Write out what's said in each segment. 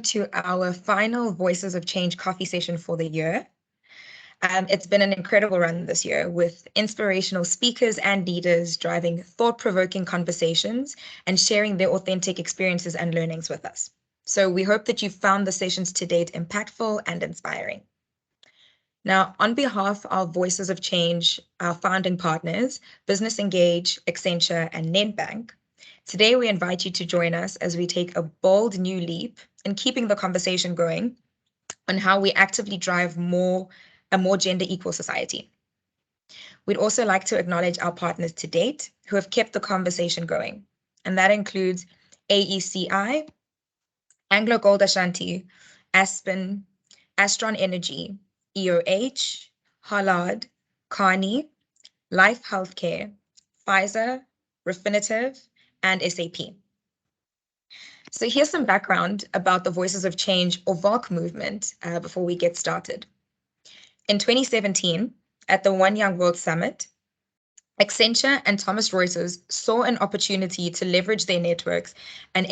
to our final Voices of Change coffee session for the year. It's been an incredible run this year with inspirational speakers and leaders driving thought-provoking conversations and sharing their authentic experiences and learnings with us. So we hope that you found the sessions to date impactful and inspiring. Now, on behalf of Voices of Change, our founding partners, Business Engage, Accenture, and Nedbank, today we invite you to join us as we take a bold new leap in keeping the conversation going on how we actively drive a more gender equal society. We'd also like to acknowledge our partners to date who have kept the conversation going, and that includes AECI, Anglo Gold Ashanti, Aspen, Astron Energy, EOH, Hollard, Carney, Life Healthcare, Pfizer, Refinitiv, and SAP. So here's some background about the Voices of Change or VOC movement before we get started. In 2017, at the One Young World Summit, Accenture and Thomson Reuters saw an opportunity to leverage their networks and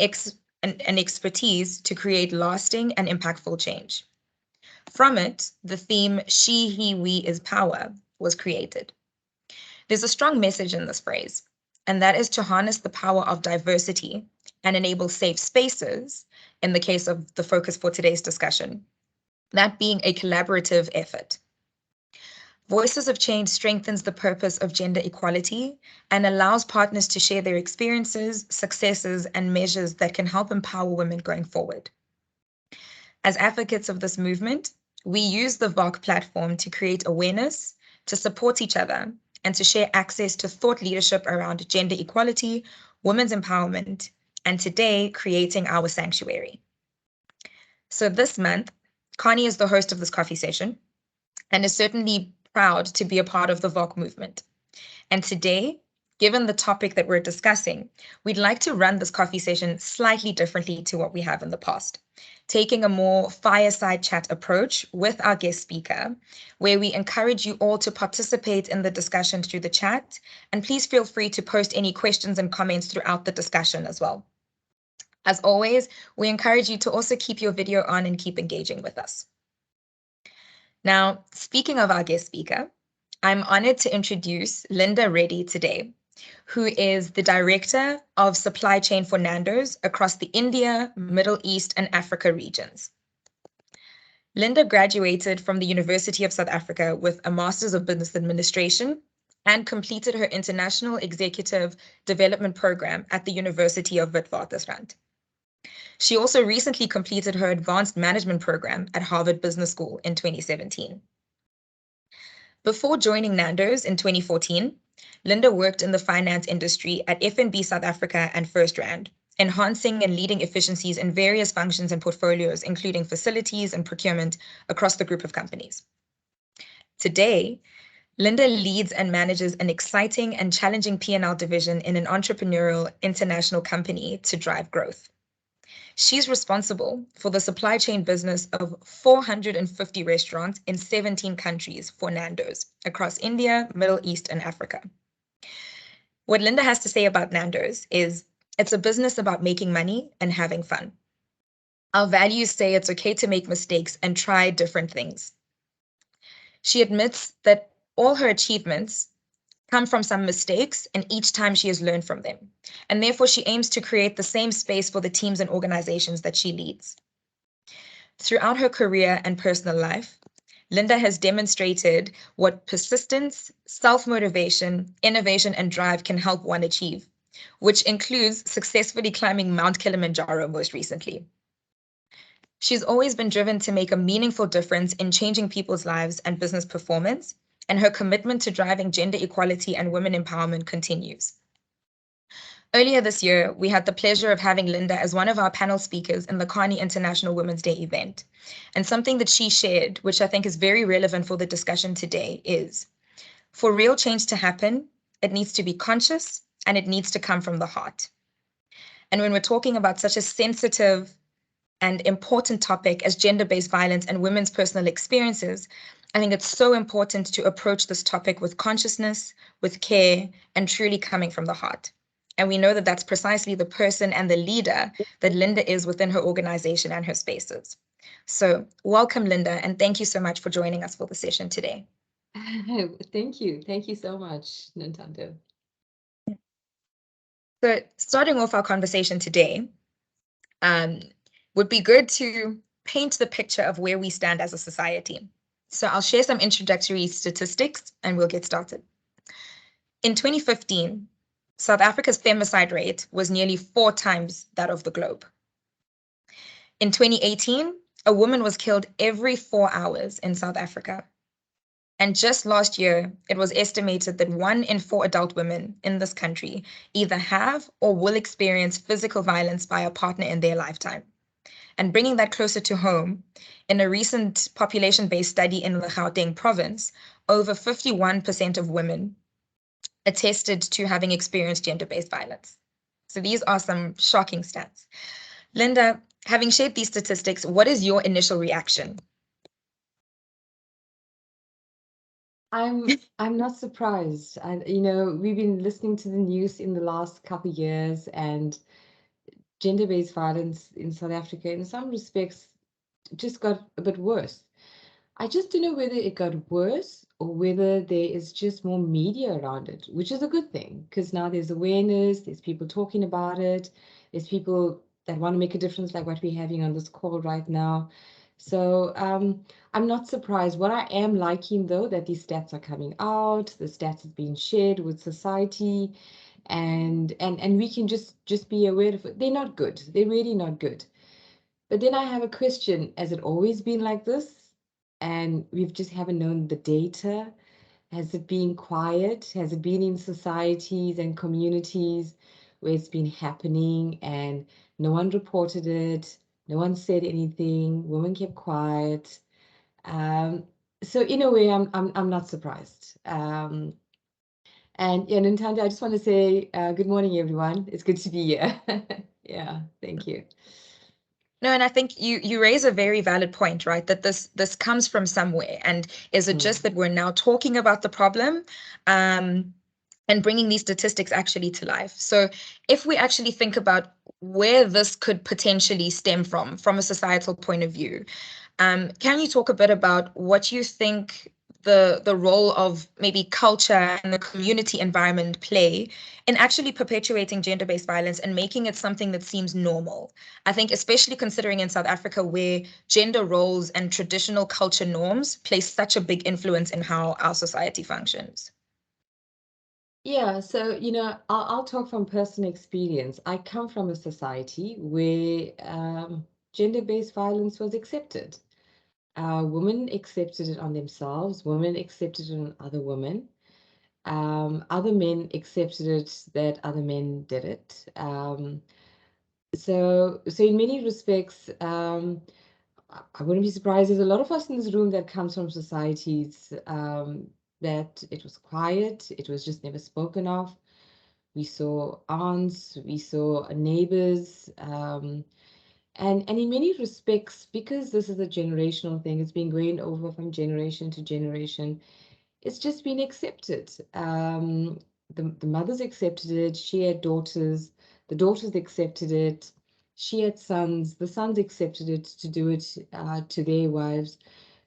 expertise to create lasting and impactful change. From it, the theme "She, He, We is Power" was created. There's a strong message in this phrase, and that is to harness the power of diversity and enable safe spaces, in the case of the focus for today's discussion, that being a collaborative effort. Voices of Change strengthens the purpose of gender equality and allows partners to share their experiences, successes, and measures that can help empower women going forward. As advocates of this movement, we use the VOC platform to create awareness, to support each other, and to share access to thought leadership around gender equality, women's empowerment, and today, creating our sanctuary. So this month, Connie is the host of this coffee session and is certainly proud to be a part of the VOC movement. And today, given the topic that we're discussing, we'd like to run this coffee session slightly differently to what we have in the past, taking a more fireside chat approach with our guest speaker, where we encourage you all to participate in the discussion through the chat, and please feel free to post any questions and comments throughout the discussion as well. As always, we encourage you to also keep your video on and keep engaging with us. Now, speaking of our guest speaker, I'm honored to introduce Reddy today, who is the Director of Supply Chain for Nando's across the India, Middle East, and Africa regions. Linda graduated from the University of South Africa with a Master's of Business Administration and completed her International Executive Development Program at the University of Witwatersrand. She also recently completed her Advanced Management Program at Harvard Business School in 2017. Before joining Nando's in 2014, Linda worked in the finance industry at FNB South Africa and FirstRand, enhancing and leading efficiencies in various functions and portfolios, including facilities and procurement across the group of companies. Today, Linda leads and manages an exciting and challenging P&L division in an entrepreneurial international company to drive growth. She's responsible for the supply chain business of 450 restaurants in 17 countries for Nando's across India, Middle East, and Africa. What Linda has to say about Nando's is it's a business about making money and having fun. Our values say it's okay to make mistakes and try different things. She admits that all her achievements come from some mistakes, and each time she has learned from them. And therefore, she aims to create the same space for the teams and organizations that she leads. Throughout her career and personal life, Linda has demonstrated what persistence, self-motivation, innovation, and drive can help one achieve, which includes successfully climbing Mount Kilimanjaro most recently. She's always been driven to make a meaningful difference in changing people's lives and business performance, and her commitment to driving gender equality and women empowerment continues. Earlier this year, we had the pleasure of having Linda as one of our panel speakers in the Carney International Women's Day event. And something that she shared, which I think is very relevant for the discussion today, is for real change to happen, it needs to be conscious and it needs to come from the heart. And when we're talking about such a sensitive and important topic as gender-based violence and women's personal experiences, I think it's so important to approach this topic with consciousness, with care, and truly coming from the heart. And we know that that's precisely the person and the leader that Linda is within her organization and her spaces. So welcome, Linda, and thank you so much for joining us for the session today. Thank you. Thank you so much, Nando. So starting off our conversation today, would be good to paint the picture of where we stand as a society. So I'll share some introductory statistics and we'll get started. In 2015, South Africa's femicide rate was nearly 4 times that of the globe. In 2018, a woman was killed every 4 hours in South Africa. And just last year, it was estimated that 1 in 4 adult women in this country either have or will experience physical violence by a partner in their lifetime. And bringing that closer to home, in a recent population-based study in the Gauteng province, over 51% of women attested to having experienced gender-based violence. So these are some shocking stats. Linda, having shared these statistics, what is your initial reaction? I'm not surprised. We've been listening to the news in the last couple of years, and gender-based violence in South Africa, in some respects, just got a bit worse. I just don't know whether it got worse or whether there is just more media around it, which is a good thing because now there's awareness, there's people talking about it, there's people that want to make a difference, like what we're having on this call right now. So I'm not surprised. What I am liking, though, that these stats are coming out, the stats are being shared with society, and we can just be aware of it. They're not good. They're really not good. But then I have a question. Has it always been like this? And we've just haven't known the data. Has it been quiet? Has it been in societies and communities where it's been happening and no one reported it? No one said anything. Women kept quiet. Um, so in a way, I'm not surprised. And yeah, Nintendo, I just want to say good morning, everyone. It's good to be here. Yeah, thank you. No, and I think you raise a very valid point, right? That this comes from somewhere, and is it just Mm. that we're now talking about the problem, and bringing these statistics actually to life? So, if we actually think about where this could potentially stem from a societal point of view, can you talk a bit about what you think the role of maybe culture and the community environment play in actually perpetuating gender-based violence and making it something that seems normal? I think especially considering in South Africa where gender roles and traditional culture norms play such a big influence in how our society functions. Yeah, so I'll talk from personal experience. I come from a society where gender-based violence was accepted. Women accepted it on themselves, women accepted it on other women. Other men accepted it that other men did it. So in many respects, I wouldn't be surprised. There's a lot of us in this room that comes from societies that it was quiet, it was just never spoken of. We saw aunts, we saw neighbors, and in many respects, because this is a generational thing, it's been going over from generation to generation. It's just been accepted. The mothers accepted it. She had daughters. The daughters accepted it. She had sons. The sons accepted it to do it to their wives.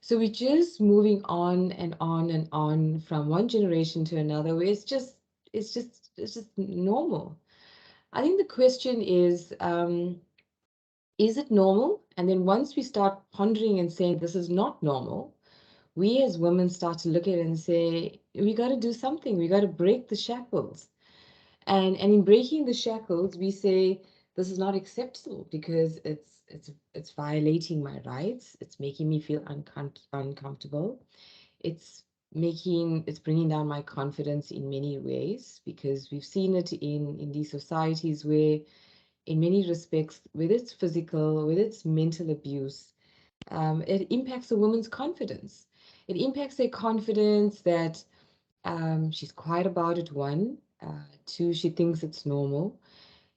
So we're just moving on and on and on from one generation to another, where it's just normal. I think the question is it normal? And then once we start pondering and saying this is not normal, we as women start to look at it and say, we got to do something. We got to break the shackles. And in breaking the shackles, we say this is not acceptable because it's violating my rights. It's making me feel uncomfortable. It's bringing down my confidence in many ways because we've seen it in these societies where in many respects, whether it's physical, whether it's mental abuse, it impacts a woman's confidence. It impacts their confidence that she's quiet about it, one. Two, she thinks it's normal.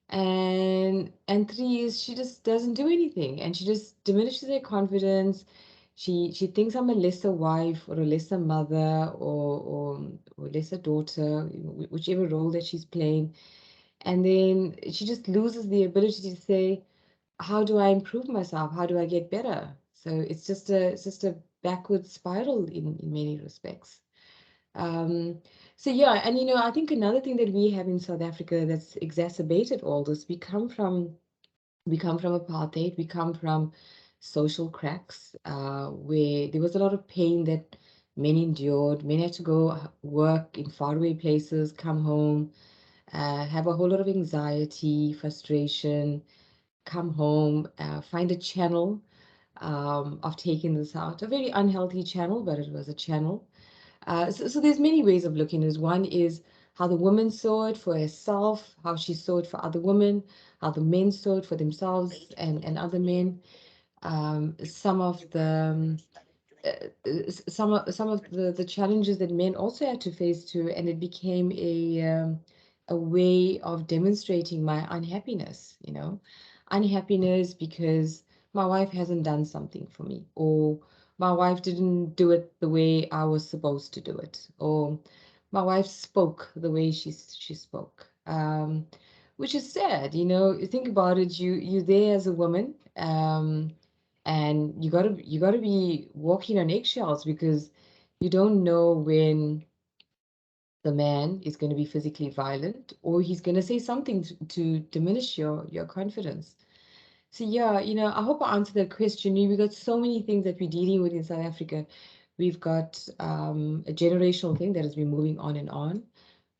And three is she just doesn't do anything and she just diminishes her confidence. She thinks I'm a lesser wife or a lesser mother or lesser daughter, whichever role that she's playing. And then she just loses the ability to say, how do I improve myself? How do I get better? So it's just a backward spiral in many respects. Um, so yeah, and I think another thing that we have in South Africa that's exacerbated all this, we come from apartheid, we come from social cracks, where there was a lot of pain that men endured. Men had to go work in faraway places, come home, have a whole lot of anxiety, frustration, come home, find a channel of taking this out. A very unhealthy channel, but it was a channel. So there's many ways of looking at it. One is how the woman saw it for herself, how she saw it for other women, how the men saw it for themselves and other men. Some of the challenges that men also had to face too, and it became a way of demonstrating my unhappiness, unhappiness because my wife hasn't done something for me, or my wife didn't do it the way I was supposed to do it, or my wife spoke the way she spoke. Which is sad, you think about it, you there as a woman, and you gotta be walking on eggshells because you don't know when the man is going to be physically violent or he's going to say something to diminish your confidence. So yeah, I hope I answered that question. We've got so many things that we're dealing with in South Africa. We've got a generational thing that has been moving on and on.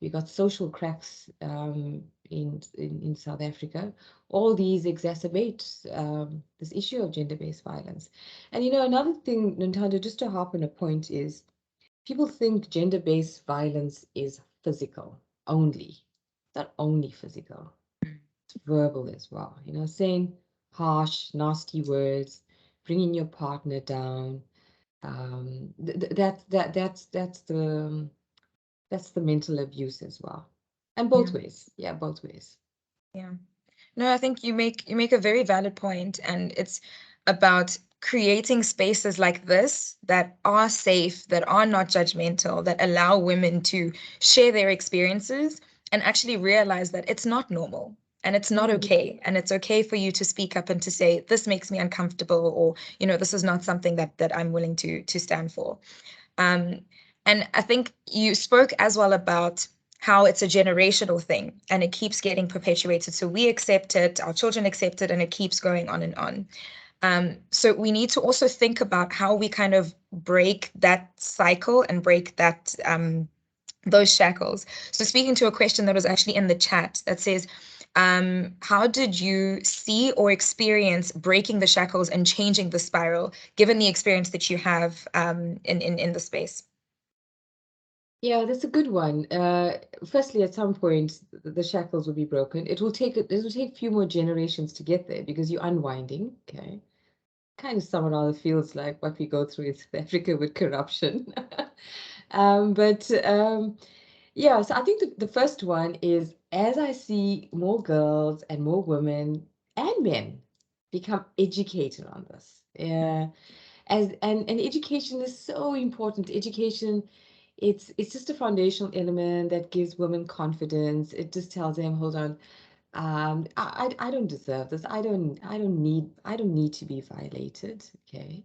We've got social cracks in South Africa. All these exacerbate this issue of gender-based violence. And another thing, Nintendo, just to harp on a point is people think gender-based violence is physical only. It's not only physical, it's verbal as well. Saying harsh, nasty words, bringing your partner down. That's the mental abuse as well, and both Yeah. ways. Yeah, both ways. Yeah. No, I think you make a very valid point, and it's about creating spaces like this that are safe, that are not judgmental, that allow women to share their experiences and actually realize that it's not normal and it's not Mm. okay. And it's okay for you to speak up and to say, this makes me uncomfortable, or, this is not something that I'm willing to stand for. Um, and I think you spoke as well about how it's a generational thing and it keeps getting perpetuated. So we accept it, our children accept it, and it keeps going on and on. So we need to also think about how we kind of break that cycle and break those shackles. So speaking to a question that was actually in the chat that says, how did you see or experience breaking the shackles and changing the spiral, given the experience that you have in the space? Yeah, that's a good one. Firstly, at some point, the shackles will be broken. It will take a few more generations to get there because you're unwinding. Okay, kind of somehow feels like what we go through in South Africa with corruption. But yeah, so I think the first one is as I see more girls and more women and men become educated on this. Yeah, and education is so important. Education, it's just a foundational element that gives women confidence. It just tells them, hold on, I don't deserve this. I don't need to be violated. Okay.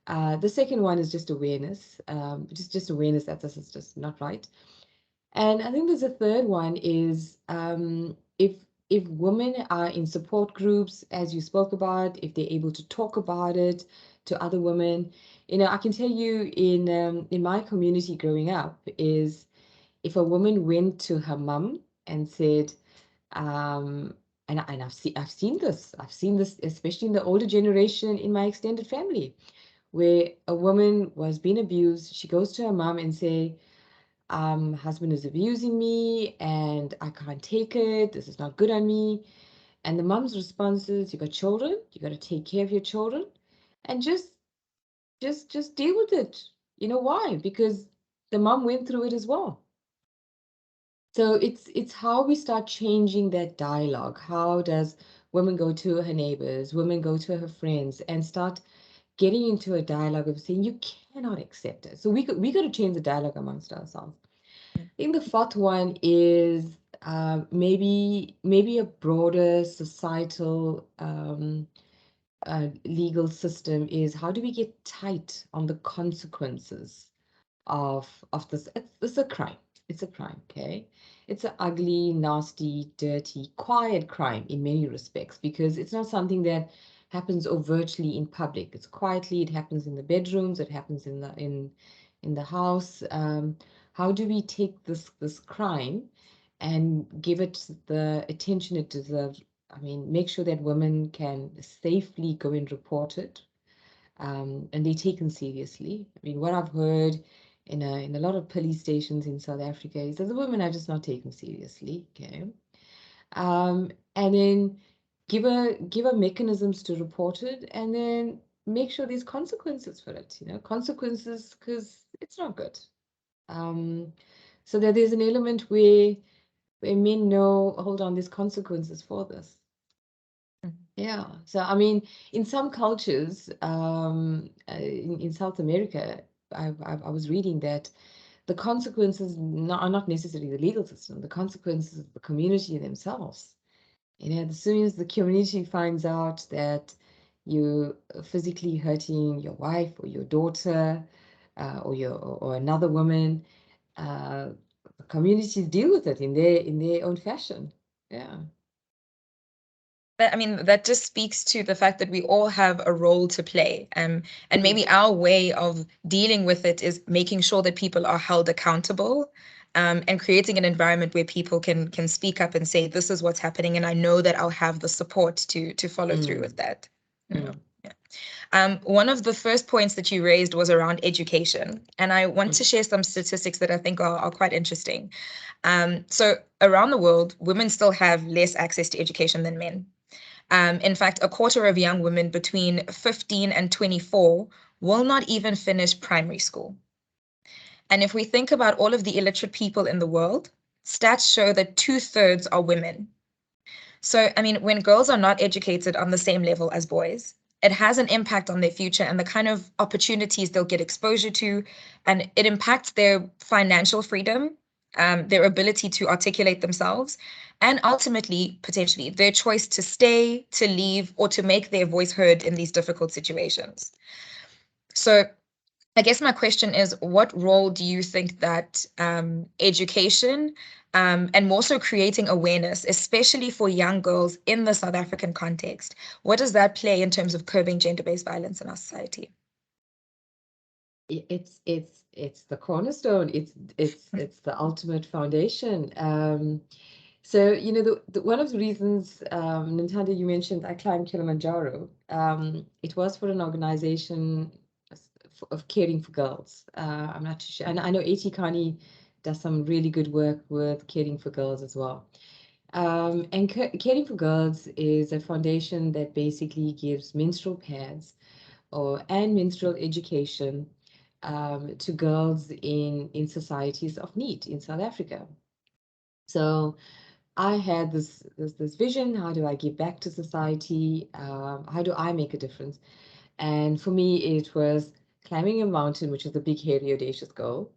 The second one is just awareness. Just awareness that this is just not right. And I think there's a third one is if women are in support groups, as you spoke about, if they're able to talk about it to other women, I can tell you in my community growing up is if a woman went to her mum and said, um, and I've seen this especially in the older generation in my extended family, where a woman was being abused, she goes to her mum and say, husband is abusing me and I can't take it. This is not good on me. And the mom's response is, you got children, you got to take care of your children and just deal with it. You know why? Because the mom went through it as well. So it's how we start changing that dialogue. How does women go to her neighbors, women go to her friends and start getting into a dialogue of saying you cannot accept it. So we got to change the dialogue amongst ourselves. I think the fourth one is maybe a broader societal legal system is how do we get tight on the consequences of this? It's a crime. It's a crime, okay? It's an ugly, nasty, dirty, quiet crime in many respects because it's not something that happens overtly in public. It's quietly. It happens in the bedrooms. It happens in the house. How do we take this crime and give it the attention it deserves? I mean, make sure that women can safely go and report it, and they're taken seriously. I mean, what I've heard in a lot of police stations in South Africa is that the women are just not taken seriously. Okay, and then give her mechanisms to report it, and then make sure there's consequences for it. You know, consequences because it's not good. Um, so that there's an element where men know, hold on, there's consequences for this. Yeah. So, I mean, in some cultures, in South America, I was reading that the consequences are not necessarily the legal system, the consequences of the community themselves. You know, as soon as the community finds out that you're physically hurting your wife or your daughter, or another woman, uh, the communities deal with it in their own fashion. Yeah. I mean, that just speaks to the fact that we all have a role to play. And maybe our way of dealing with it is making sure that people are held accountable, and creating an environment where people can speak up and say, this is what's happening, and I know that I'll have the support to follow through with that. You know? Yeah. One of the first points that you raised was around education, and I want to share some statistics that I think are quite interesting. So around the world, women still have less access to education than men. In fact, a quarter of young women between 15 and 24 will not even finish primary school. And if we think about all of the illiterate people in the world, stats show that 2/3 are women. So, I mean, when girls are not educated on the same level as boys, it has an impact on their future and the kind of opportunities they'll get exposure to, and it impacts their financial freedom, their ability to articulate themselves, and ultimately, potentially, their choice to stay, to leave, or to make their voice heard in these difficult situations. So, I guess my question is, what role do you think that education, and more so creating awareness, especially for young girls in the South African context, what does that play in terms of curbing gender-based violence in our society? It's the cornerstone. It's the ultimate foundation. So, you know, one of the reasons, Nintendo, you mentioned I climbed Kilimanjaro. It was for an organization of caring for girls. I'm not too sure. And I know Etikani does some really good work with caring for girls as well. And Caring for Girls is a foundation that basically gives menstrual pads and menstrual education to girls in societies of need in South Africa. So I had this vision. How do I give back to society? How do I make a difference? And for me, it was climbing a mountain, which was a big, hairy, audacious goal.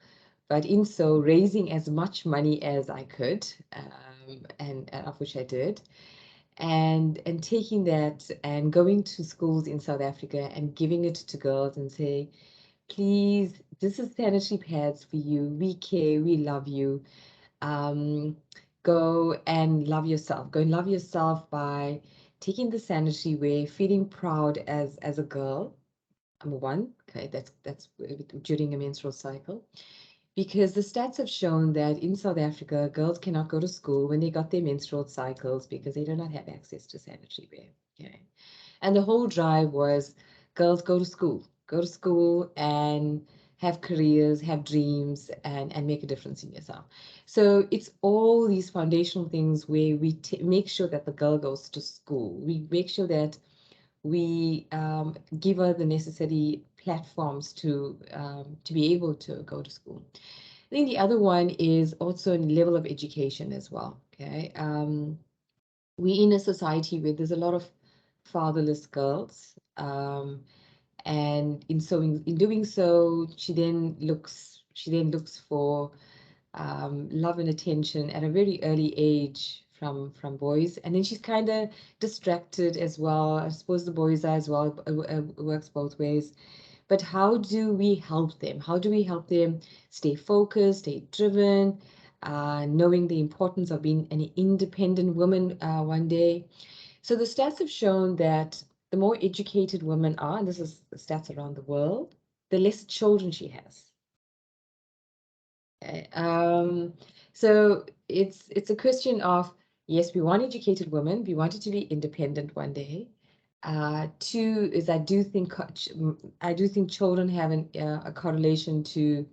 But in so raising as much money as I could, and of which I did, and taking that and going to schools in South Africa and giving it to girls and say, please, this is sanitary pads for you. We care. We love you. Go and love yourself. Go and love yourself by taking the sanitary wear, feeling proud as a girl. Number one, okay, that's during a menstrual cycle. Because the stats have shown that in South Africa, girls cannot go to school when they got their menstrual cycles because they do not have access to sanitary wear. Okay. And the whole drive was girls go to school and have careers, have dreams, and make a difference in yourself. So it's all these foundational things where we make sure that the girl goes to school. We make sure that we give her the necessary platforms to be able to go to school. I think the other one is also a level of education as well. Okay, we're in a society where there's a lot of fatherless girls, and in doing so, she then looks for love and attention at a very early age from boys, and then she's kind of distracted as well. I suppose the boys are as well. It works both ways. But how do we help them? How do we help them stay focused, stay driven, knowing the importance of being an independent woman one day? So the stats have shown that the more educated women are, and this is the stats around the world, the less children she has. Okay. So it's a question of, yes, we want educated women. We want it to be independent one day. Two is I do think children have a correlation to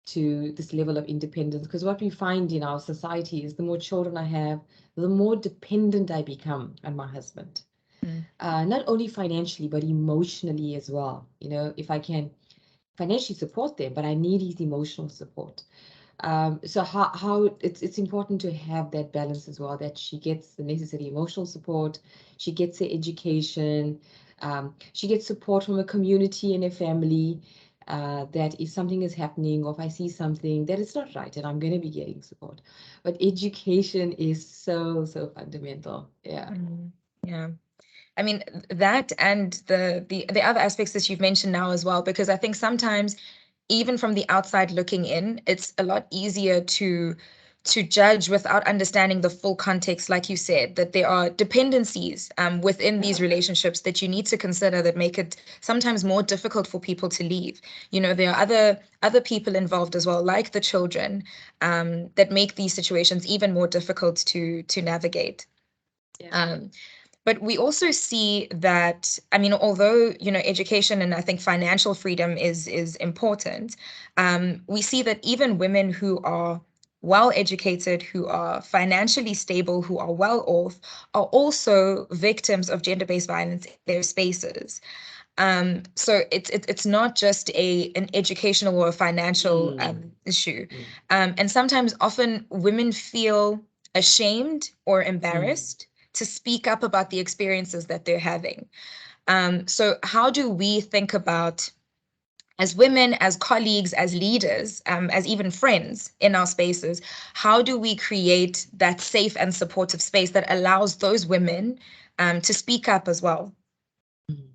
this level of independence, because what we find in our society is the more children I have, the more dependent I become on my husband. Mm. Not only financially, but emotionally as well. You know, if I can financially support them, but I need his emotional support. So how it's important to have that balance as well, that she gets the necessary emotional support, she gets the education, she gets support from a community and a family, that if something is happening, or if I see something that is not right, and I'm going to be getting support. But education is so, so fundamental. Yeah. Yeah. I mean, that and the other aspects that you've mentioned now as well, because I think sometimes even from the outside looking in, it's a lot easier to judge without understanding the full context, like you said, that there are dependencies within these Yeah. relationships that you need to consider that make it sometimes more difficult for people to leave. You know, there are other people involved as well, like the children, that make these situations even more difficult to navigate. Yeah. Um, but we also see that, I mean, although, you know, education and I think financial freedom is important, we see that even women who are well educated, who are financially stable, who are well off, are also victims of gender-based violence in their spaces. So it's not just an educational or a financial Mm, issue. mm, And sometimes often women feel ashamed or mm, embarrassed to speak up about the experiences that they're having. So how do we think about, as women, as colleagues, as leaders, as even friends in our spaces, how do we create that safe and supportive space that allows those women to speak up as well? mm.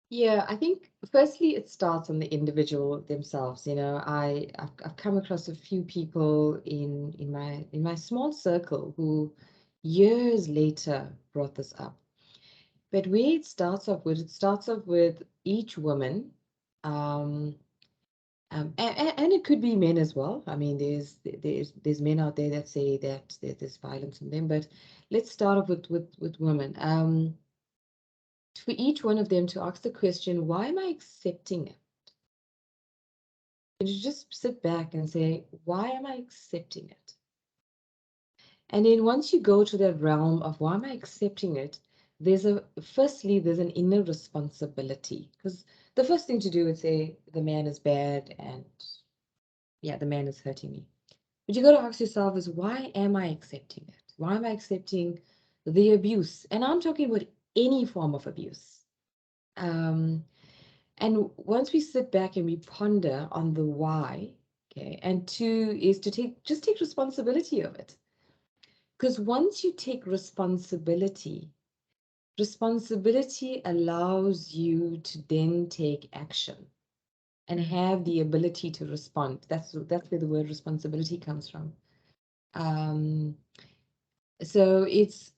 Yeah, I think firstly it starts on the individual themselves. You know, I've come across a few people in my small circle who years later brought this up. But where it starts off with each woman, um, and it could be men as well. I mean, there's men out there that say that there's violence in them, but let's start off with women. For each one of them to ask the question, why am I accepting it? And to just sit back and say, why am I accepting it? And then once you go to that realm of why am I accepting it, there's an inner responsibility. Because the first thing to do is say the man is bad and yeah, the man is hurting me. But you got to ask yourself is why am I accepting it? Why am I accepting the abuse? And I'm talking about any form of abuse. Um, And once we sit back and we ponder on the why, okay, and two is to take responsibility of it. Because once you take responsibility, responsibility allows you to then take action and have the ability to respond. That's where the word responsibility comes from. Um, so it's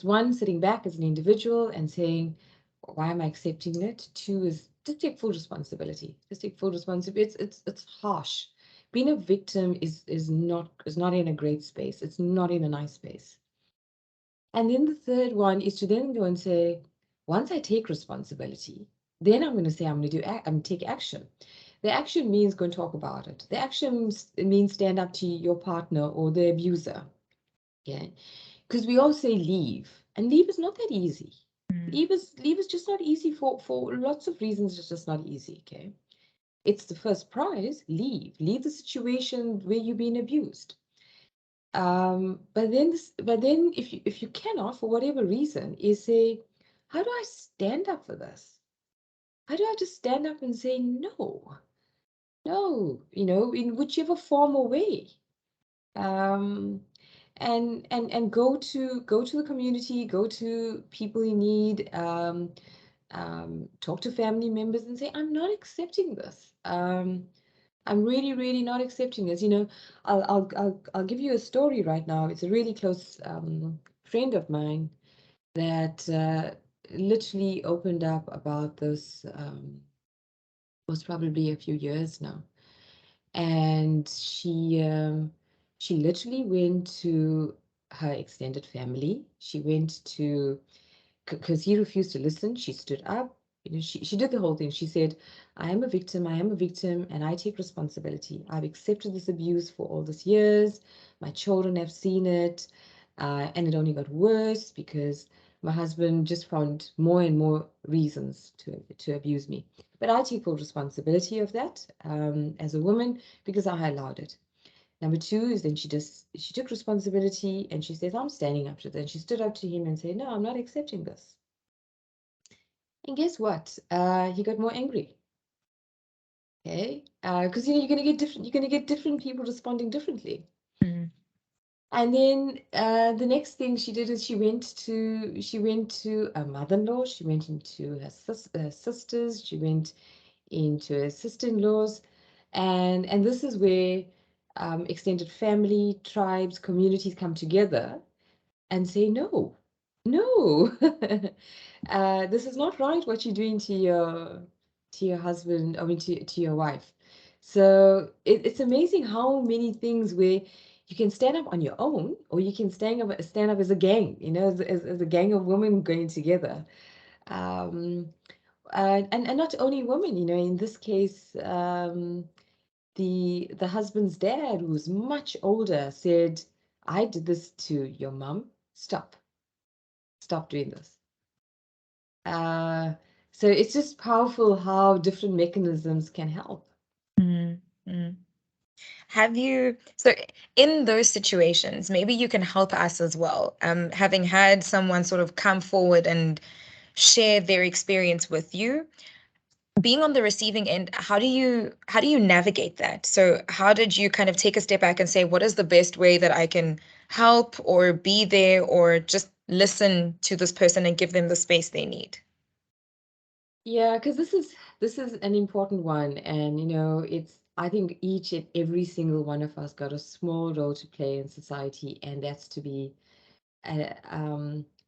one, sitting back as an individual and saying, why am I accepting it? Two is just take full responsibility. Just take full responsibility. It's harsh. Being a victim is not in a great space. It's not in a nice space. And then the third one is to then go and say, once I take responsibility, then I'm going to say I'm going to take action. The action means go and talk about it. The action means stand up to your partner or the abuser. Okay, because we all say leave, and leave is not that easy. Leave is just not easy for lots of reasons. It's just not easy. Okay, it's the first prize. Leave the situation where you've been abused. But then if you cannot for whatever reason, is say, how do I stand up for this? How do I just stand up and say no? No, in whichever form or way. Um, and go to the community, go to people in need, talk to family members and say, I'm not accepting this. I'm really, really not accepting this. I'll give you a story right now. It's a really close friend of mine that literally opened up about this, was probably a few years now. And she literally went to her extended family. She went to, because he refused to listen. She stood up. She did the whole thing. She said, I am a victim. I am a victim, and I take responsibility. I've accepted this abuse for all these years. My children have seen it, and it only got worse because my husband just found more and more reasons to abuse me. But I take full responsibility of that as a woman because I allowed it. Number two is then she took responsibility and she says, I'm standing up to this. And she stood up to him and said, no, I'm not accepting this. And guess what? He got more angry. Okay, because you're gonna get different people responding differently. Mm. And then the next thing she did is she went to a mother-in-law. She went into her sisters. She went into her sister-in-laws, and this is where extended family, tribes, communities come together and say no, no. This is not right what you're doing to your husband, I mean to your wife. So it's amazing how many things where you can stand up on your own, or you can stand up as a gang, as a gang of women going together. Um, and not only women, in this case, the husband's dad, who's much older, said, I did this to your mom. Stop doing this. Uh, so it's just powerful how different mechanisms can help. Mm. Mm. Have you, so in those situations, maybe you can help us as well, having had someone sort of come forward and share their experience with you, being on the receiving end, how do you navigate that? So how did you kind of take a step back and say, what is the best way that I can help or be there or just listen to this person and give them the space they need? Yeah, because this is an important one, and it's I think each and every single one of us got a small role to play in society, and that's to be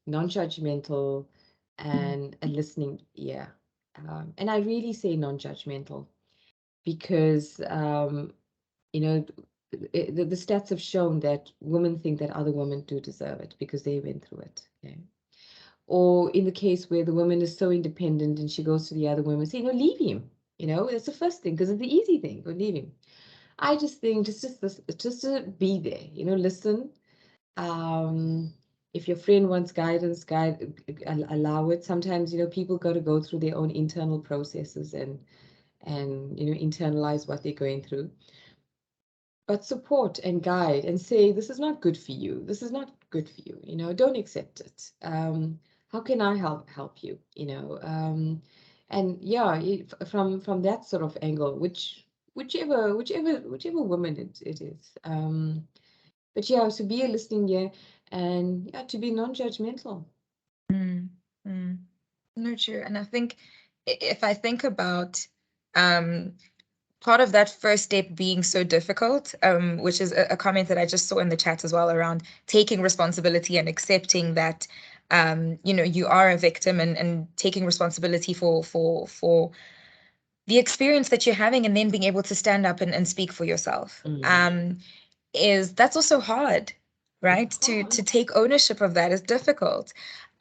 non-judgmental Mm. and a listening ear. And I really say non-judgmental because you know, the stats have shown that women think that other women do deserve it because they went through it. Okay. Or in the case where the woman is so independent and she goes to the other women, say, leave him. That's the first thing because it's the easy thing, go leave him. I just think just to be there, listen. Um, if your friend wants guidance, allow it. Sometimes, people got to go through their own internal processes and internalize what they're going through, but support and guide and say, this is not good for you, this is not good for you, don't accept it. How can I help you, and yeah, from that sort of angle, whichever woman it is, but yeah, to be a listening ear, and yeah, to be non-judgmental. Mm. Mm. No, true. And I think if I think about um, part of that first step being so difficult, which is a comment that I just saw in the chat as well around taking responsibility and accepting that, you are a victim and taking responsibility for the experience that you're having and then being able to stand up and speak for yourself. Mm. Is that's also hard, right? It's To hard. take ownership of that is difficult.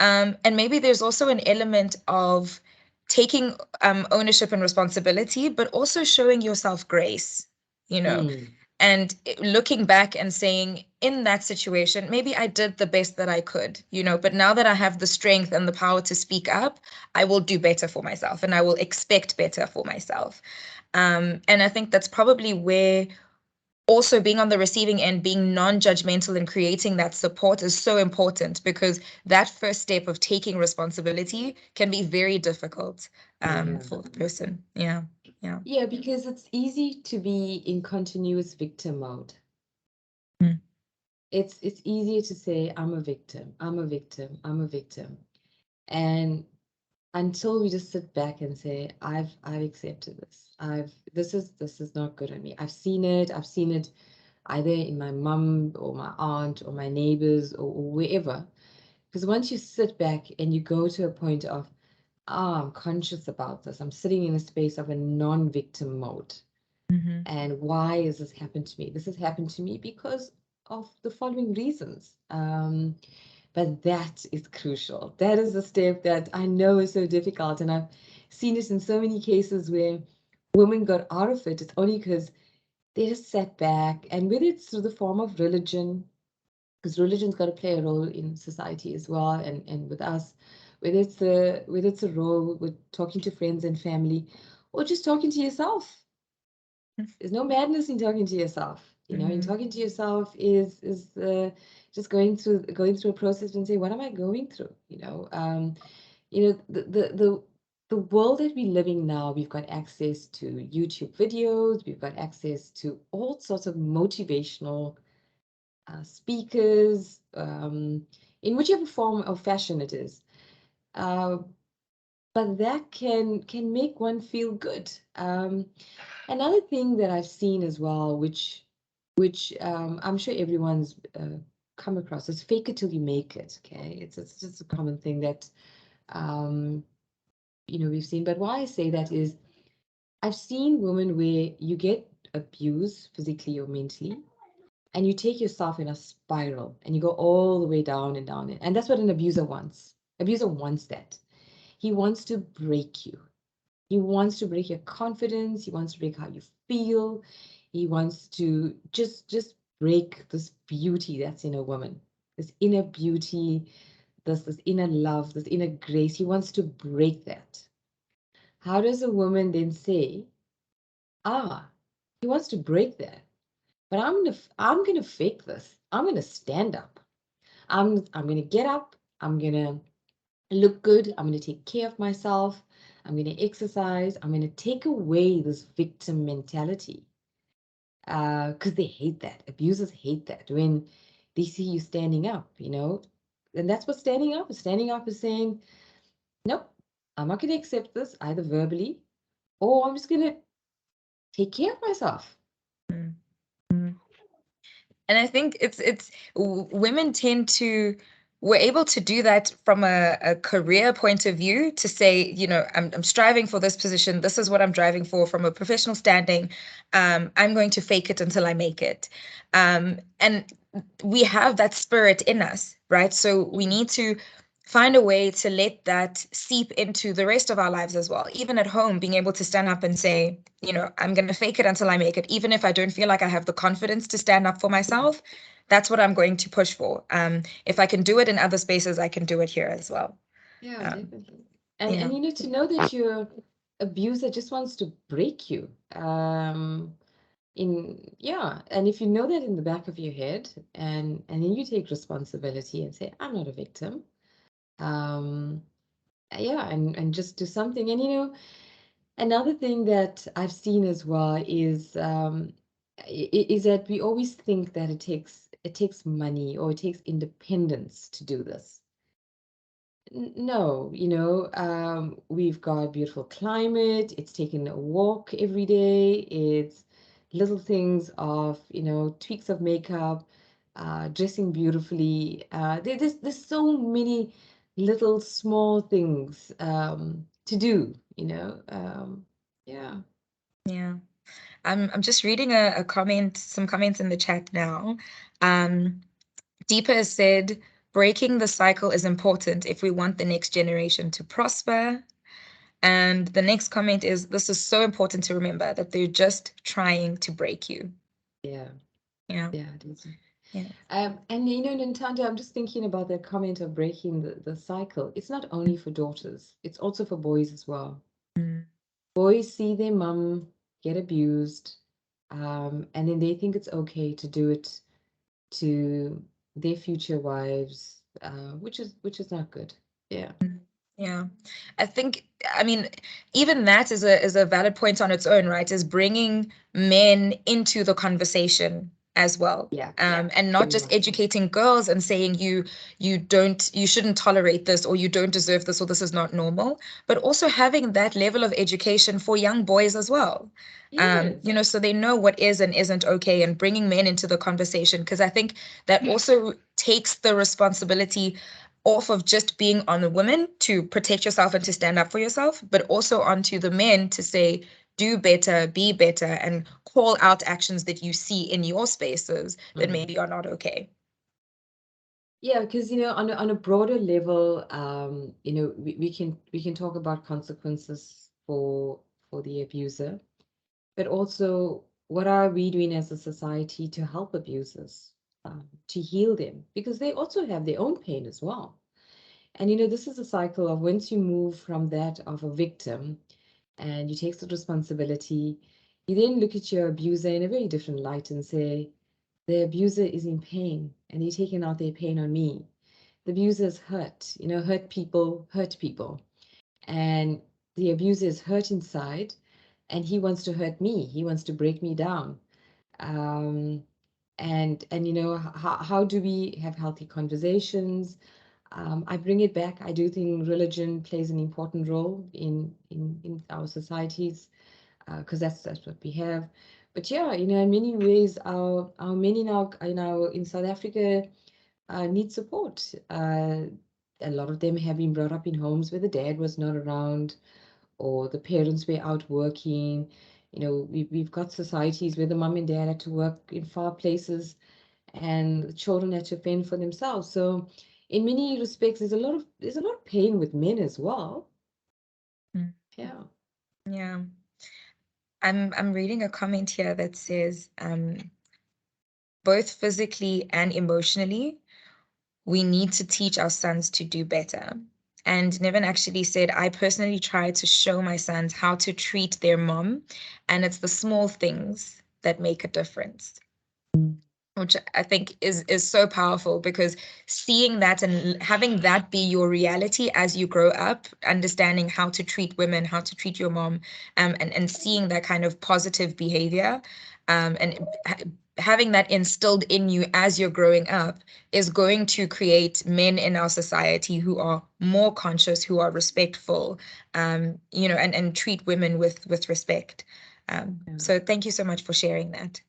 And maybe there's also an element of taking ownership and responsibility, but also showing yourself grace, you know, Mm. and looking back and saying, in that situation, maybe I did the best that I could, but now that I have the strength and the power to speak up, I will do better for myself and I will expect better for myself. And I think that's probably where also being on the receiving end, being non-judgmental and creating that support is so important because that first step of taking responsibility can be very difficult Yeah. for the person. Yeah. Yeah. Yeah, because it's easy to be in continuous victim mode. Mm. It's easier to say, I'm a victim, I'm a victim, I'm a victim. And until we just sit back and say, I've accepted this. This is not good on me. I've seen it either in my mum or my aunt or my neighbors or wherever. Because once you sit back and you go to a point of, I'm conscious about this, I'm sitting in a space of a non-victim mode. Mm-hmm. And why has this happened to me? This has happened to me because of the following reasons. But that is crucial. That is the step that I know is so difficult. And I've seen it in so many cases where women got out of it. It's only because they just sat back. And whether it's through the form of religion, because religion's got to play a role in society as well, and with us, whether it's a role with talking to friends and family, or just talking to yourself. There's no madness in talking to yourself. In Mm-hmm. talking to yourself is just going through a process and say, what am I going through? The world that we're living now, we've got access to YouTube videos, we've got access to all sorts of motivational speakers, in whichever form or fashion it is. Uh, but that can make one feel good. Another thing that I've seen as well, which I'm sure everyone's come across, is fake it till you make it. Okay, it's just a common thing that um, we've seen. But why I say that is, I've seen women where you get abused physically or mentally, and you take yourself in a spiral, and you go all the way down and down, and that's what an abuser wants. Abuser wants that. He wants to break you. He wants to break your confidence. He wants to break how you feel. He wants to just break this beauty that's in a woman, this inner beauty, this inner love, this inner grace. He wants to break that. How does a woman then say, he wants to break that, but I'm gonna fake this. I'm gonna stand up. I'm gonna get up. I'm gonna look good. I'm going to take care of myself. I'm going to exercise. I'm going to take away this victim mentality, because they hate that. Abusers hate that when they see you standing up. And that's what standing up is. Standing up is saying, nope, I'm not going to accept this either verbally, or I'm just going to take care of myself. Mm-hmm. And I think women tend to we're able to do that from a career point of view, to say, I'm striving for this position. This is what I'm driving for from a professional standing. I'm going to fake it until I make it. And we have that spirit in us, right? So we need to find a way to let that seep into the rest of our lives as well. Even at home, being able to stand up and say, I'm going to fake it until I make it. Even if I don't feel like I have the confidence to stand up for myself, that's what I'm going to push for. If I can do it in other spaces, I can do it here as well. Yeah, Um, definitely. And yeah. and to know that your abuser just wants to break you. And if you know that in the back of your head, and then you take responsibility and say, I'm not a victim. um yeah, and just do something. And another thing that I've seen as well is that we always think that it takes money, or it takes independence to do this. No, we've got beautiful climate. It's taking a walk every day. It's little things of, tweaks of makeup, dressing beautifully. There's so many little small things to do, yeah. Yeah. I'm just reading a comment, some comments in the chat now. Deepa has said, breaking the cycle is important if we want the next generation to prosper. And the next comment is, this is so important to remember that they're just trying to break you. Yeah, Yeah. yeah, it is. Yeah. And Nintendo, I'm just thinking about that comment of breaking the cycle. It's not only for daughters, it's also for boys as well. Mm. Boys see their mum get abused, and then they think it's okay to do it to their future wives, which is not good. Yeah. Yeah. I think, I mean, even that is a valid point on its own, right? Is bringing men into the conversation as well. Yeah, And not very just much so. educating girls and saying you shouldn't tolerate this, or you don't deserve this, or this is not normal, but also having that level of education for young boys as well. Yes. So they know what is and isn't okay, and bringing men into the conversation, because I think that also takes the responsibility off of just being on the women to protect yourself and to stand up for yourself, but also onto the men to say, do better, be better, and call out actions that you see in your spaces that Mm. maybe are not okay. Yeah, because on a broader level, we can talk about consequences for the abuser, but also what are we doing as a society to help abusers, to heal them, because they also have their own pain as well. And this is a cycle of once you move from that of a victim and you take the responsibility, you then look at your abuser in a very different light and say, the abuser is in pain and they're taking out their pain on me. The abuser is hurt. Hurt people hurt people. And the abuser is hurt inside and he wants to hurt me. He wants to break me down. Um, and how do we have healthy conversations? I bring it back. I do think religion plays an important role in our societies, because that's what we have. But yeah, in many ways, our men in South Africa need support. A lot of them have been brought up in homes where the dad was not around or the parents were out working. We've got societies where the mom and dad had to work in far places and the children had to fend for themselves. So in many respects, there's a lot of pain with men as well. Mm. Yeah. Yeah. I'm reading a comment here that says, both physically and emotionally, we need to teach our sons to do better. And Niven actually said, I personally try to show my sons how to treat their mom, and it's the small things that make a difference. Which I think is so powerful, because seeing that and having that be your reality as you grow up, understanding how to treat women, how to treat your mom, and seeing that kind of positive behavior, and having that instilled in you as you're growing up is going to create men in our society who are more conscious, who are respectful, and treat women with respect. Yeah. So thank you so much for sharing that.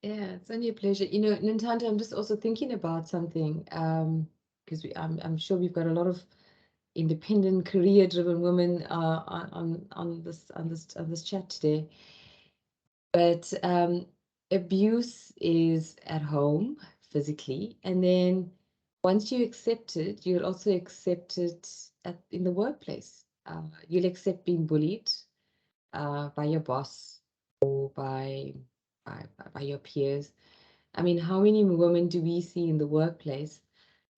Yeah, it's only a pleasure. Nintendo, I'm just also thinking about something, because I'm sure we've got a lot of independent, career-driven women on this chat today. But abuse is at home physically, and then once you accept it, you'll also accept it in the workplace. You'll accept being bullied by your boss or by your peers. I mean, how many women do we see in the workplace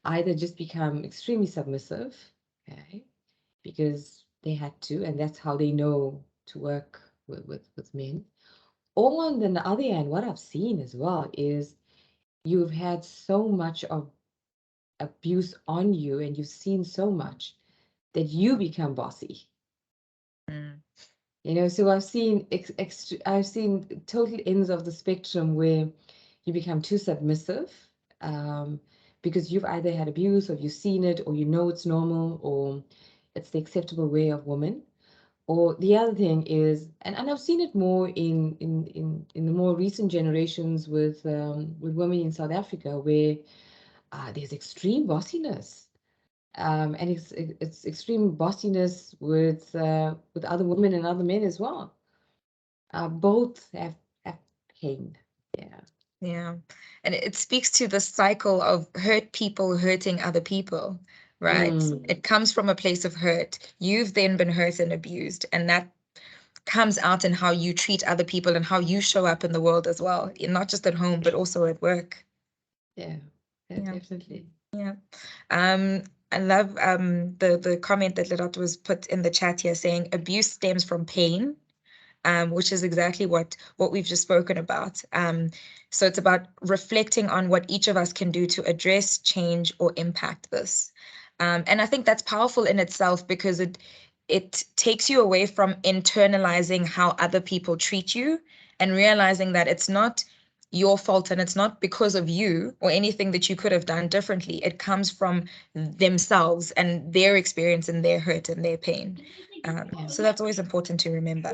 either just become extremely submissive, okay, because they had to, and that's how they know to work with men. Or on the other hand, what I've seen as well is you've had so much of abuse on you and you've seen so much that you become bossy. Mm. So I've seen total ends of the spectrum where you become too submissive, um, because you've either had abuse or you've seen it or you know it's normal or it's the acceptable way of women. Or the other thing is, and I've seen it more in the more recent generations with women in South Africa, where there's extreme bossiness, and it's extreme bossiness with other women and other men as well. Both have pain. Yeah. Yeah. And it speaks to the cycle of hurt people hurting other people, right? Mm, It comes from a place of hurt. You've then been hurt and abused, and that comes out in how you treat other people and how you show up in the world as well, not just at home, but also at work. yeah, yeah, Yeah. definitely. Yeah. Um, I love the comment that Lerato was put in the chat here saying abuse stems from pain, which is exactly what we've just spoken about. So it's about reflecting on what each of us can do to address, change, or impact this. And I think that's powerful in itself because it takes you away from internalizing how other people treat you and realizing that it's not your fault and it's not because of you or anything that you could have done differently. It comes from themselves and their experience and their hurt and their pain. So that's always important to remember.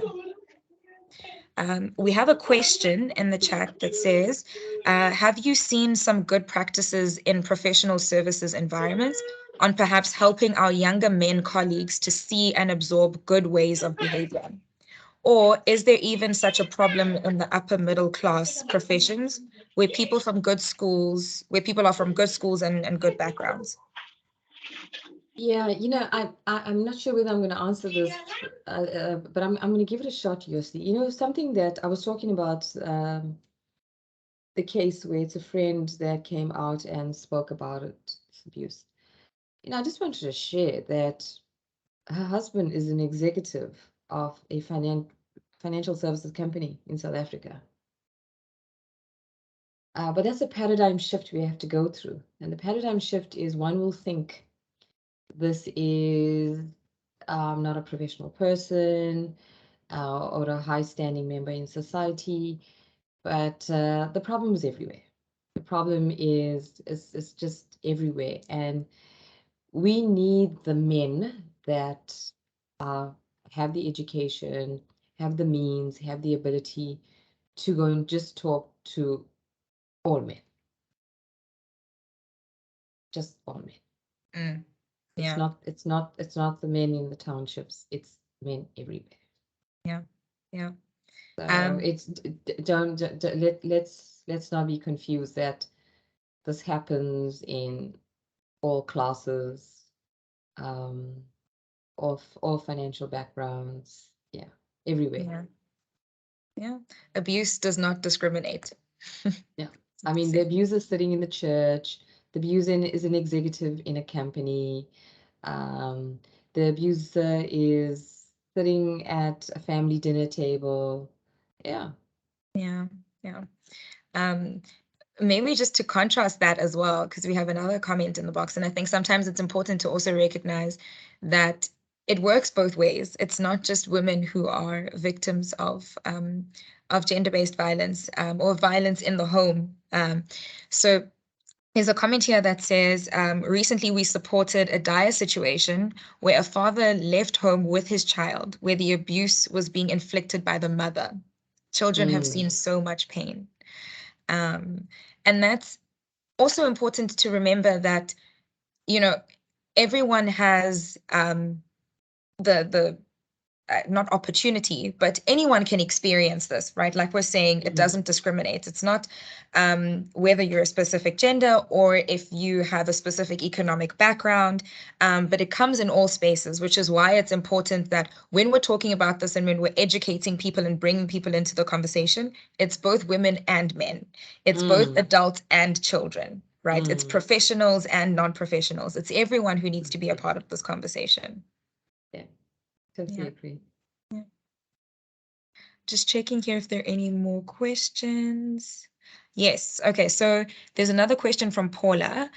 We have a question in the chat that says, have you seen some good practices in professional services environments on perhaps helping our younger men colleagues to see and absorb good ways of behavior? Or is there even such a problem in the upper middle class professions where people from good schools, where people are from good schools and good backgrounds? Yeah, I'm not sure whether I'm going to answer this, but I'm going to give it a shot, Yossi. Something that I was talking about, the case where it's a friend that came out and spoke about it, this abuse. I just wanted to share that her husband is an executive of a financial services company in South Africa. But that's a paradigm shift we have to go through. And the paradigm shift is one will think this is not a professional person or a high standing member in society, but the problem is everywhere. The problem is just everywhere. And we need the men that uh, have the education, have the means, have the ability to go and just talk to all men, just all men. Mm, It's yeah, not it's not it's not the men in the townships, it's men everywhere. yeah, yeah. So it's let's not be confused that this happens in all classes, um, all financial backgrounds, yeah, everywhere. Yeah, yeah. Abuse does not discriminate. Yeah, I mean the abuser sitting in the church, the abuser is an executive in a company, um, the abuser is sitting at a family dinner table. Yeah. Yeah, yeah. Um, Maybe just to contrast that as well, because we have another comment in the box, and I think sometimes it's important to also recognize that it works both ways. It's not just women who are victims of gender-based violence or violence in the home. So there's a comment here that says, recently we supported a dire situation where a father left home with his child, where the abuse was being inflicted by the mother. Children have seen so much pain. Um, and that's also important to remember that, you know, everyone has the not opportunity, but anyone can experience this, right? Like we're saying, it doesn't discriminate. It's not whether you're a specific gender or if you have a specific economic background, but it comes in all spaces, which is why it's important that when we're talking about this and when we're educating people and bringing people into the conversation, it's both women and men. It's both adults and children, right? It's professionals and non-professionals. It's everyone who needs to be a part of this conversation. Yeah, totally Yeah. agree. Yeah. Just checking here if there are any more questions. Yes. Okay. So there's another question from Paula.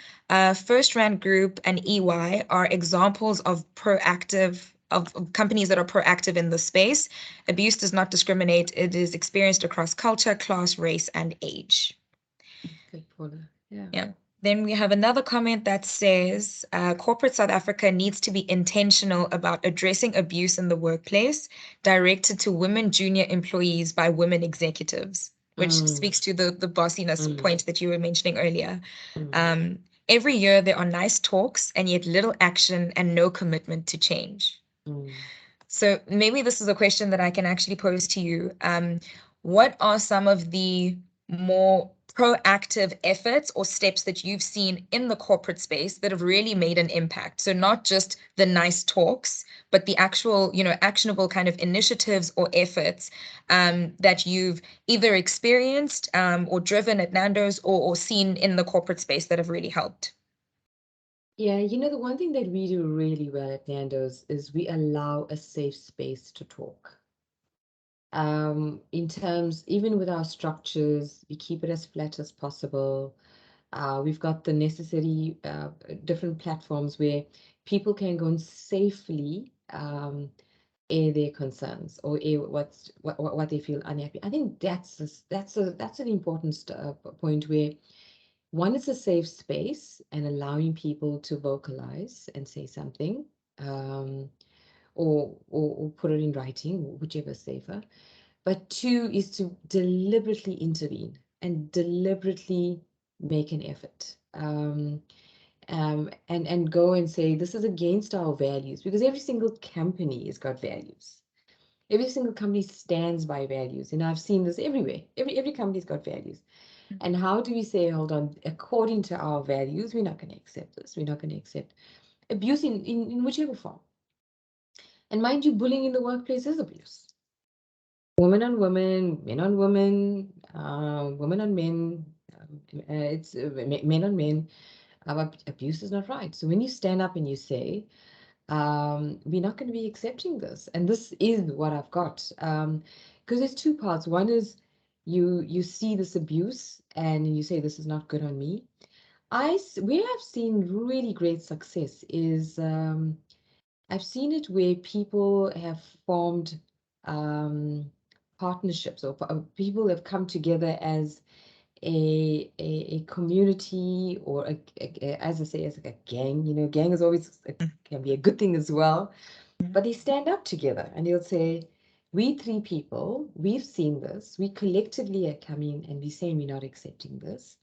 First Rand Group and EY are examples of of companies that are proactive in the space. Abuse does not discriminate. It is experienced across culture, class, race, and age. Good, Paula. Yeah. Yeah. Then we have another comment that says corporate South Africa needs to be intentional about addressing abuse in the workplace directed to women junior employees by women executives, which speaks to the bossiness point that you were mentioning earlier. Um, every year there are nice talks and yet little action and no commitment to change. So maybe this is a question that I can actually pose to you. What are some of the more proactive efforts or steps that you've seen in the corporate space that have really made an impact? So not just the nice talks, but the actual, actionable kind of initiatives or efforts that you've either experienced or driven at Nando's or seen in the corporate space that have really helped. Yeah, the one thing that we do really well at Nando's is we allow a safe space to talk. In terms, even with our structures, we keep it as flat as possible. We've got the necessary different platforms where people can go and safely air their concerns or air what they feel unhappy. I think that's an important point where one is a safe space and allowing people to vocalize and say something, or put it in writing, whichever is safer. But two is to deliberately intervene and deliberately make an effort. And go and say this is against our values, because every single company has got values. Every single company stands by values, and I've seen this everywhere. Every company's got values. And how do we say, hold on, according to our values, we're not going to accept this. We're not going to accept abuse in whichever form. And mind you, bullying in the workplace is abuse. Women on women, men on women, women on men. It's men on men. Abuse is not right. So when you stand up and you say, we're not going to be accepting this, and this is what I've got, because there's two parts. One is you see this abuse and you say this is not good on me. Where I've seen really great success is, I've seen it where people have formed partnerships, or people have come together as a community, or as I say, as like a gang. Gang is always can be a good thing as well, but they stand up together and they'll say, we three people, we've seen this, we collectively are coming and we're saying we're not accepting this.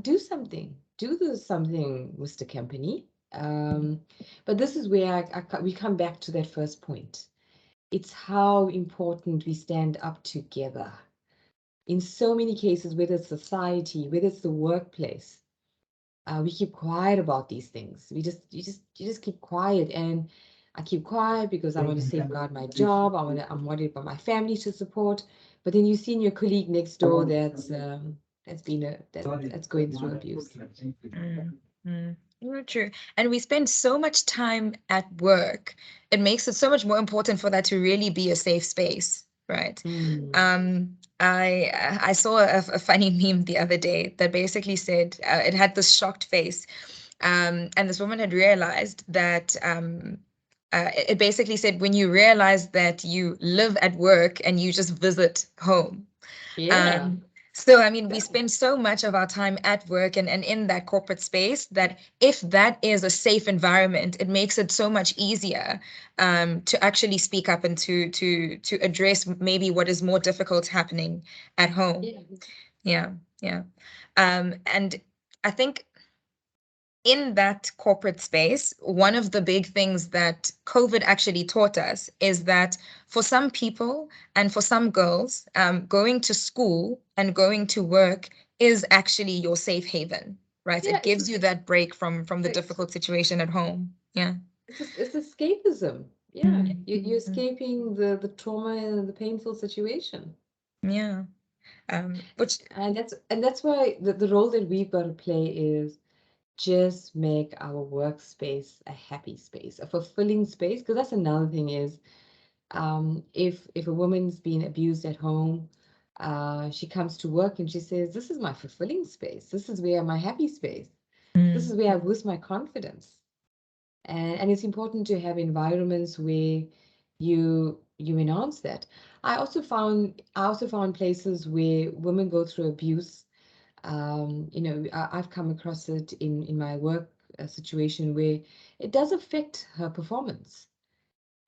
Do something. Do this something, Mr. Company. But this is where we come back to that first point. It's how important we stand up together. In so many cases, whether it's society, whether it's the workplace, we keep quiet about these things. You just keep quiet, and I keep quiet because I want to safeguard my job. I'm worried about my family to support. But then you see in your colleague next door that's going through abuse. True. And we spend so much time at work. It makes it so much more important for that to really be a safe space, right? I saw a funny meme the other day that basically said, it had this shocked face, and this woman had realized that it basically said, when you realize that you live at work and you just visit home. Yeah. So, I mean, we spend so much of our time at work and in that corporate space that if that is a safe environment, it makes it so much easier to actually speak up and to address maybe what is more difficult happening at home. Yeah, yeah. And I think in that corporate space, one of the big things that COVID actually taught us is that for some people and for some girls, going to school and going to work is actually your safe haven, right? Yeah, It gives you that break from the Right. difficult situation at home. Yeah. It's escapism. Yeah, you're escaping the trauma and the painful situation. Yeah. Which And that's why the role that we've got to play is just make our workspace a happy space, a fulfilling space. Because that's another thing is, if a woman's been abused at home, she comes to work and she says, "This is my fulfilling space. This is where my happy space. This is where I boost my confidence." And it's important to have environments where you enhance that. I also found places where women go through abuse. I've come across it in my work situation where it does affect her performance.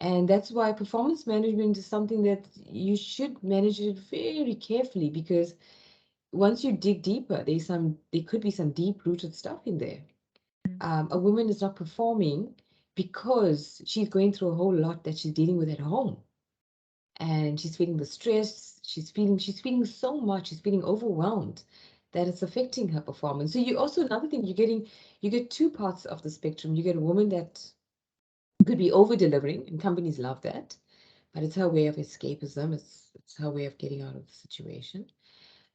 And that's why performance management is something that you should manage it very carefully, because once you dig deeper, there could be some deep-rooted stuff in there. A woman is not performing because she's going through a whole lot that she's dealing with at home, and she's feeling the stress. She's feeling so much. She's feeling overwhelmed that it's affecting her performance. So another thing, you get two parts of the spectrum. You get a woman that could be over delivering, and companies love that, but it's her way of escapism. It's her way of getting out of the situation.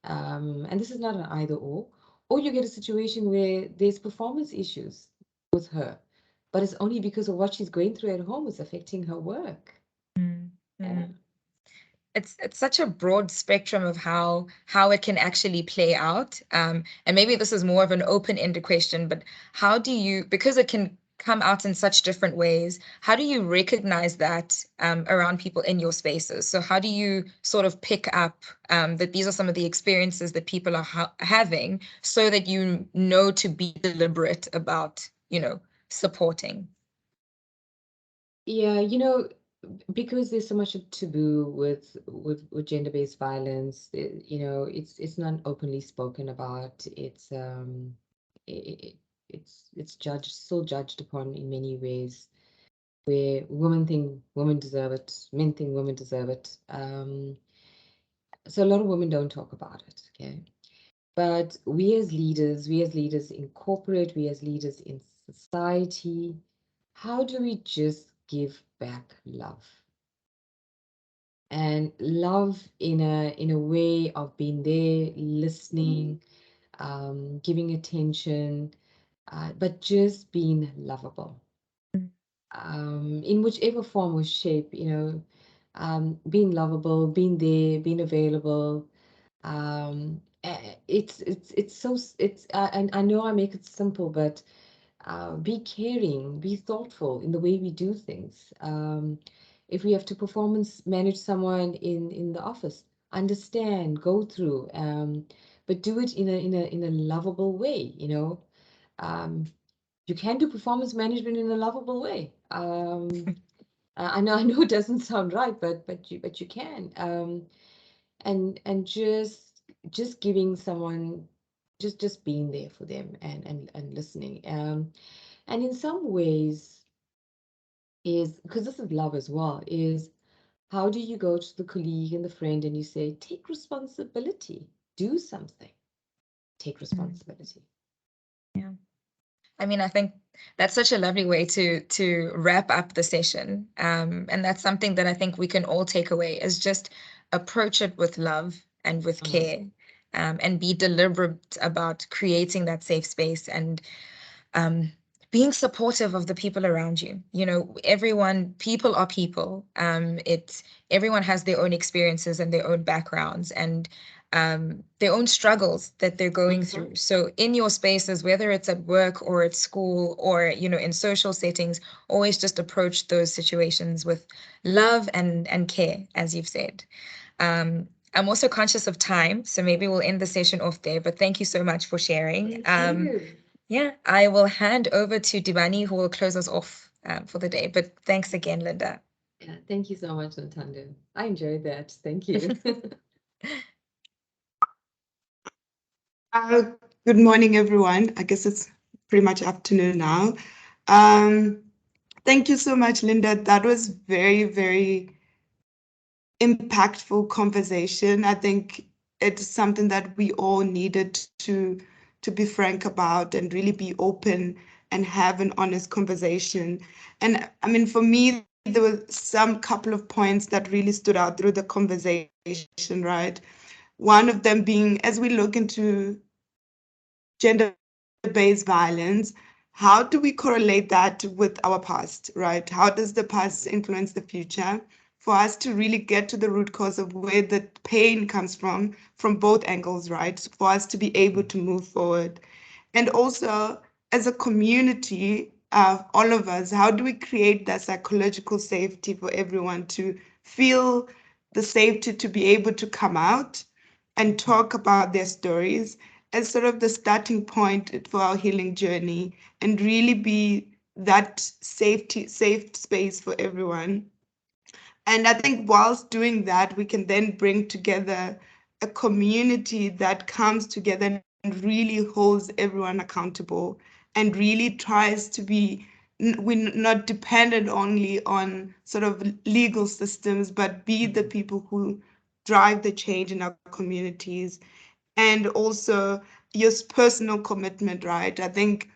And this is not an either or. Or you get a situation where there's performance issues with her, but it's only because of what she's going through at home is affecting her work. Yeah. it's such a broad spectrum of how it can actually play out. And maybe this is more of an open-ended question, but how do you, because it can come out in such different ways, how do you recognize that around people in your spaces? So how do you sort of pick up that these are some of the experiences that people are having, so that you know to be deliberate about, supporting? Yeah, because there's so much of taboo with gender-based violence, it's not openly spoken about. It's judged, still judged upon in many ways, where women think women deserve it, men think women deserve it. So a lot of women don't talk about it, okay? But we as leaders in corporate, we as leaders in society, how do we just give back love? And love in a way of being there, listening, giving attention, but just being lovable, in whichever form or shape, being lovable, being there, being available. It's so it's and I know I make it simple, but be caring, be thoughtful in the way we do things. If we have to performance manage someone in the office, understand, go through, but do it in a lovable way. Um, you can do performance management in a lovable way. I know it doesn't sound right, but you can. And just giving someone, just being there for them, and listening. And in some ways, is because this is love as well, is how do you go to the colleague and the friend and you say, take responsibility, do something, take Mm. responsibility. Yeah. I mean, I think that's such a lovely way to wrap up the session. And that's something that I think we can all take away, is just approach it with love and with Uh-huh. care, and be deliberate about creating that safe space, and um, being supportive of the people around you. People are people. Everyone has their own experiences and their own backgrounds, and their own struggles that they're going Mhm. through. So in your spaces, whether it's at work or at school or in social settings, always just approach those situations with love and care, as you've said. I'm also conscious of time, so maybe we'll end the session off there. But thank you so much for sharing. Thank you. Yeah, I will hand over to Dibani, who will close us off for the day. But thanks again, Linda. Yeah, thank you so much, Nando. I enjoyed that. Thank you. Uh, Good morning, everyone. I guess it's pretty much afternoon now. Um, Thank you so much, Linda. That was very, very impactful conversation. I think it's something that we all needed to be frank about and really be open and have an honest conversation. And I mean, for me, there were some couple of points that really stood out through the conversation, right? One of them being, as we look into gender-based violence, how do we correlate that with our past, right? How does the past influence the future? For us to really get to the root cause of where the pain comes from both angles, right? For us to be able to move forward. And also, as a community, all of us, how do we create that psychological safety for everyone to feel the safety to be able to come out and talk about their stories as sort of the starting point for our healing journey, and really be that safe space for everyone. And I think whilst doing that, we can then bring together a community that comes together and really holds everyone accountable and really tries to be, we're not dependent only on sort of legal systems, but be the people who drive the change in our communities. And also your personal commitment, right? I think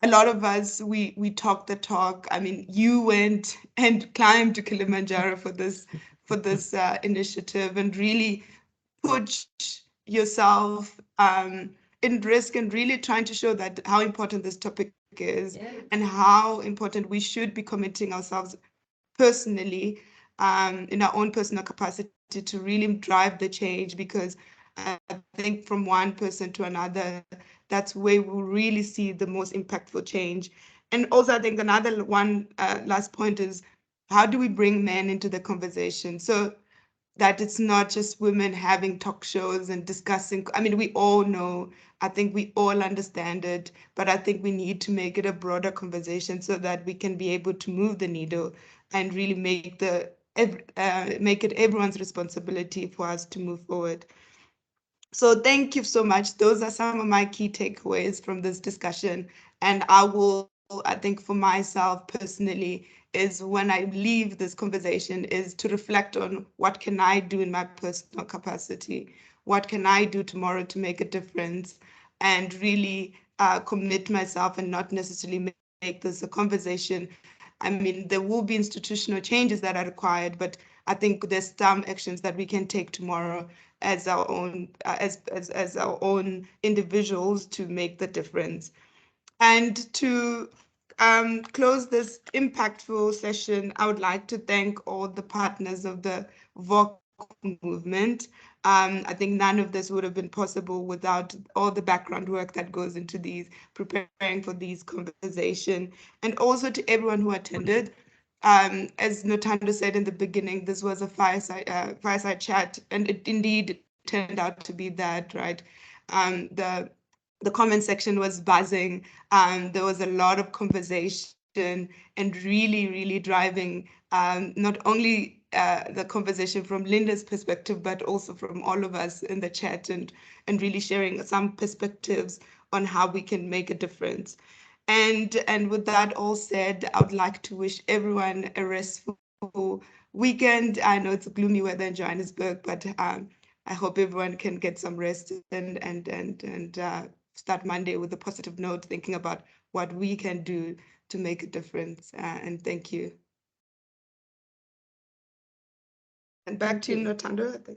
a lot of us, we talk the talk. I mean, you went and climbed to Kilimanjaro for this initiative, and really put yourself in risk, and really trying to show that how important this topic is, Yeah. and how important we should be committing ourselves personally, in our own personal capacity to really drive the change, because I think from one person to another, that's where we really see the most impactful change. And also, I think another one last point is, how do we bring men into the conversation? So that it's not just women having talk shows and discussing. I mean, we all know, I think we all understand it, but I think we need to make it a broader conversation so that we can be able to move the needle and really make make it everyone's responsibility for us to move forward. So thank you so much. Those are some of my key takeaways from this discussion. And I think for myself personally, is when I leave this conversation is to reflect on what can I do in my personal capacity? What can I do tomorrow to make a difference? And really commit myself and not necessarily make this a conversation. I mean, there will be institutional changes that are required, but I think there's some actions that we can take tomorrow as our own as our own individuals to make the difference. And to close this impactful session, I would like to thank all the partners of the VOC movement. I think none of this would have been possible without all the background work that goes into these, preparing for these conversations. And also to everyone who attended. As Notando said in the beginning, this was a fireside chat, and it indeed turned out to be that, right? The comment section was buzzing. There was a lot of conversation and really driving not only the conversation from Linda's perspective, but also from all of us in the chat, and really sharing some perspectives on how we can make a difference. And with that all said, I would like to wish everyone a restful weekend. I know it's gloomy weather in Johannesburg, but I hope everyone can get some rest and start Monday with a positive note, thinking about what we can do to make a difference. And thank you. And back to you, Notando, I think.